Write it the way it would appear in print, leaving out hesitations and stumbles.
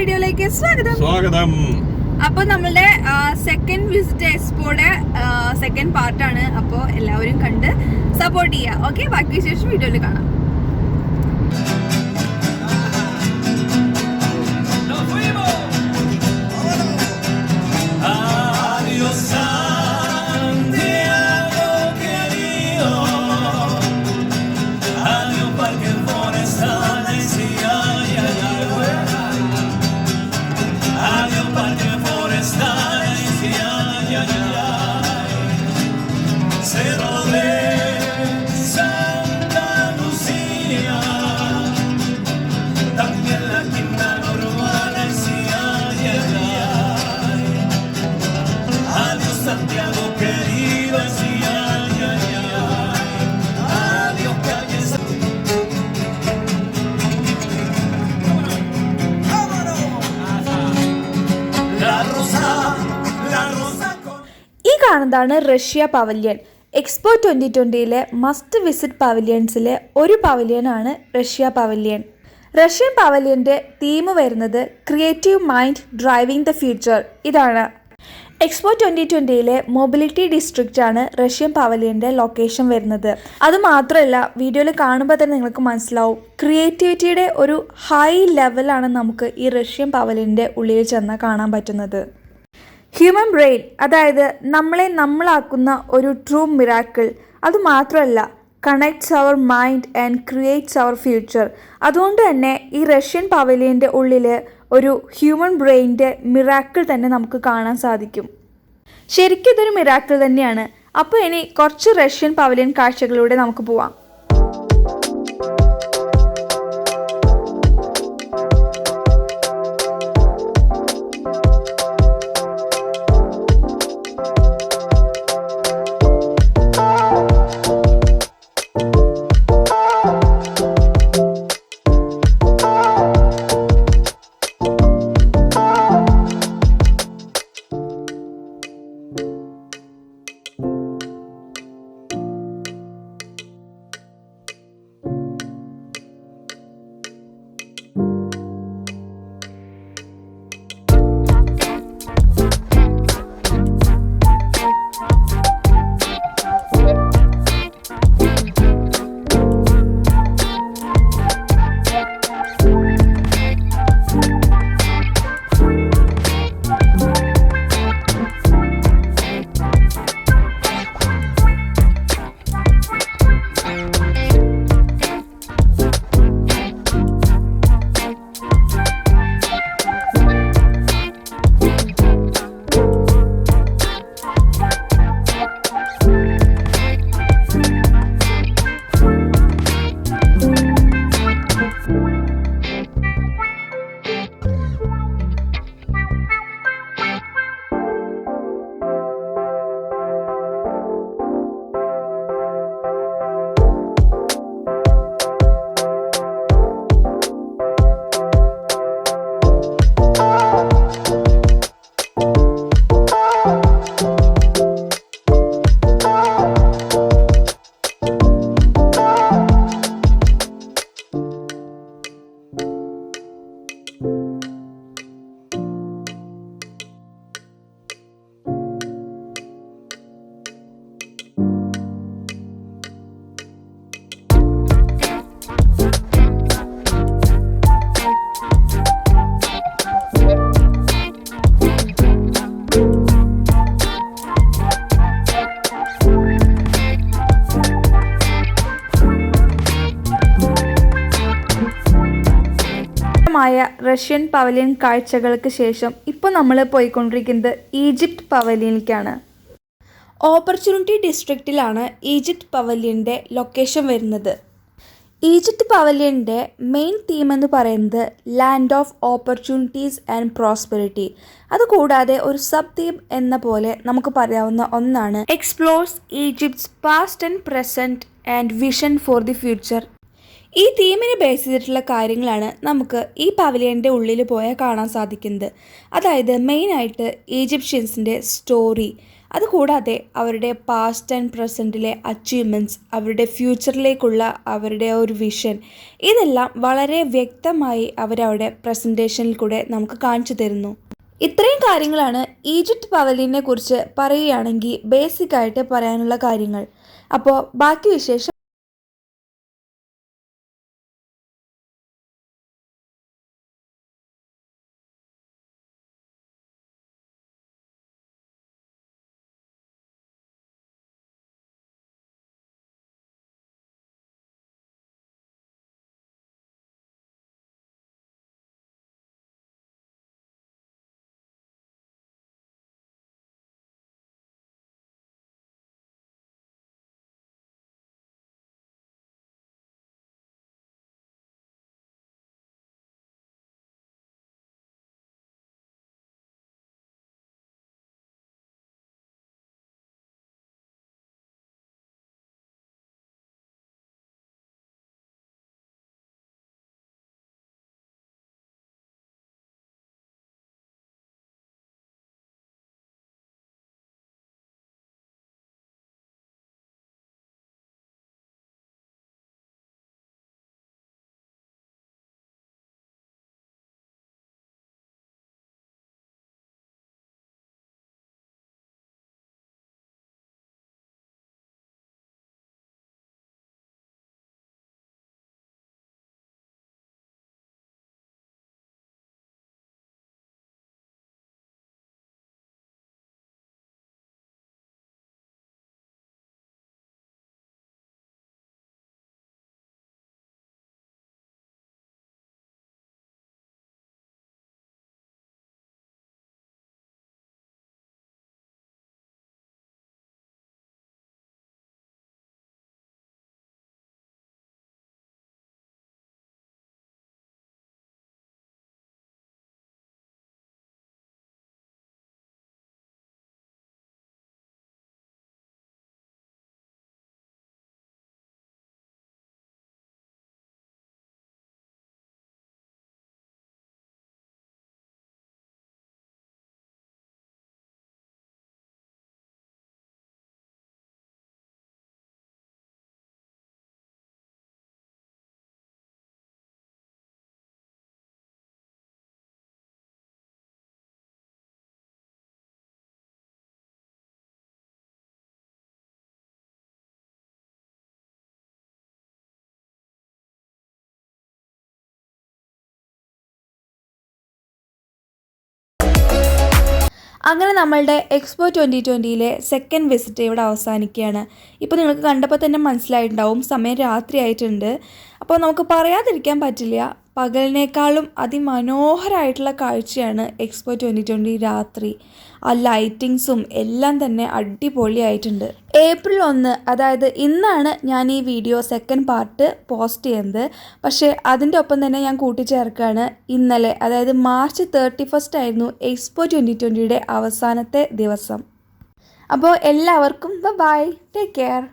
വീഡിയോയിലേക്ക് സ്വാഗതം. അപ്പോൾ നമ്മളുടെ സെക്കൻഡ് വിസിറ്റ് എക്സ്പോയുടെ സെക്കൻഡ് പാർട്ടാണ്. അപ്പോൾ എല്ലാവരും കണ്ട് സപ്പോർട്ട് ചെയ്യുക. ഓക്കെ, ബാക്കി വിശേഷം വീഡിയോയിൽ കാണാം. കാണുന്നതാണ് Russia pavilion. Expo 2020 must visit പവലിയൻസിലെ ഒരു പവലിയനാണ് റഷ്യ പവലിയൻ. റഷ്യൻ പവലിയൻ്റെ തീം വരുന്നത് creative mind driving the future. ഇതാണ് എക്സ്പോ 2020 മൊബിലിറ്റി ഡിസ്ട്രിക്റ്റ് ആണ് റഷ്യൻ പവലിയൻ്റെ ലൊക്കേഷൻ വരുന്നത്. അതുമാത്രമല്ല, വീഡിയോയിൽ കാണുമ്പോൾ തന്നെ നിങ്ങൾക്ക് മനസ്സിലാവും, ക്രിയേറ്റിവിറ്റിയുടെ ഒരു ഹൈ ലെവലാണ് നമുക്ക് ഈ റഷ്യൻ പവലിയൻ്റെ ഉള്ളിൽ ചെന്നാൽ കാണാൻ പറ്റുന്നത്. ഹ്യൂമൻ ബ്രെയിൻ, അതായത് നമ്മളാക്കുന്ന ഒരു ട്രൂ മിറാക്കിൾ. അതുമാത്രമല്ല, connects our mind and creates our future. അതുകൊണ്ട് തന്നെ ഈ റഷ്യൻ പവലിയൻ്റെ ഉള്ളിൽ ഒരു ഹ്യൂമൻ ബ്രെയിനിൻ്റെ മിറാക്കിൾ തന്നെ നമുക്ക് കാണാൻ സാധിക്കും. ശരിക്കും ഇതൊരു മിറാക്കിൾ തന്നെയാണ്. അപ്പോൾ ഇനി കുറച്ച് റഷ്യൻ പവലിയൻ കാഴ്ചകളിലൂടെ നമുക്ക് പോവാം. റഷ്യൻ പവലിയൻ കാഴ്ചകൾക്ക് ശേഷം ഇപ്പോൾ നമ്മൾ പോയിക്കൊണ്ടിരിക്കുന്നത് ഈജിപ്റ്റ് പവലിയനിലേക്കാണ്. ഓപ്പർച്യൂണിറ്റി ഡിസ്ട്രിക്റ്റിലാണ് ഈജിപ്റ്റ് പവലിയൻ്റെ ലൊക്കേഷൻ വരുന്നത്. ഈജിപ്റ്റ് പവലിയൻ്റെ മെയിൻ തീം എന്ന് പറയുന്നത് land of opportunities and prosperity. അതുകൂടാതെ ഒരു സബ് തീം എന്ന പോലെ നമുക്ക് പറയാവുന്ന ഒന്നാണ് explores Egypt's past and present and vision for the future. ഈ തീമിനെ ബേസ് ചെയ്തിട്ടുള്ള കാര്യങ്ങളാണ് നമുക്ക് ഈ പവലിയൻ്റെ ഉള്ളിൽ പോയാൽ കാണാൻ സാധിക്കുന്നത്. അതായത് മെയിനായിട്ട് ഈജിപ്ഷ്യൻസിൻ്റെ സ്റ്റോറി, അതുകൂടാതെ അവരുടെ പാസ്റ്റ് ആൻഡ് പ്രസൻറ്റിലെ അച്ചീവ്മെൻറ്റ്സ്, അവരുടെ ഫ്യൂച്ചറിലേക്കുള്ള അവരുടെ ഒരു വിഷൻ, ഇതെല്ലാം വളരെ വ്യക്തമായി അവരവിടെ പ്രസൻറ്റേഷനിൽ കൂടെ നമുക്ക് കാണിച്ചു തരുന്നു. ഇത്രയും കാര്യങ്ങളാണ് ഈജിപ്ത് പവലിയനെ കുറിച്ച് പറയുകയാണെങ്കിൽ ബേസിക്കായിട്ട് പറയാനുള്ള കാര്യങ്ങൾ. അപ്പോൾ ബാക്കി വിശേഷം അങ്ങനെ നമ്മളുടെ എക്സ്പോ 2020 സെക്കൻഡ് വിസിറ്റ് ഇവിടെ അവസാനിക്കുകയാണ്. ഇപ്പോൾ നിങ്ങൾക്ക് കണ്ടപ്പോൾ തന്നെ മനസ്സിലായിട്ടുണ്ടാവും സമയം രാത്രി ആയിട്ടുണ്ട്. അപ്പോൾ നമുക്ക് പറയാതിരിക്കാൻ പറ്റില്ല, പകലിനേക്കാളും അതിമനോഹരമായിട്ടുള്ള കാഴ്ചയാണ് എക്സ്പോ 2020 രാത്രി. ആ ലൈറ്റിങ്സും എല്ലാം തന്നെ അടിപൊളിയായിട്ടുണ്ട്. ഏപ്രിൽ 1, അതായത് ഇന്നാണ് ഞാൻ ഈ വീഡിയോ സെക്കൻഡ് പാർട്ട് പോസ്റ്റ് ചെയ്യുന്നത്. പക്ഷേ അതിൻ്റെ ഒപ്പം തന്നെ ഞാൻ കൂട്ടിച്ചേർക്കുകയാണ്, ഇന്നലെ അതായത് മാർച്ച് 31 ആയിരുന്നു എക്സ്പോ 2020 അവസാനത്തെ ദിവസം. അപ്പോൾ എല്ലാവർക്കും ബൈ, ടേക്ക് കെയർ.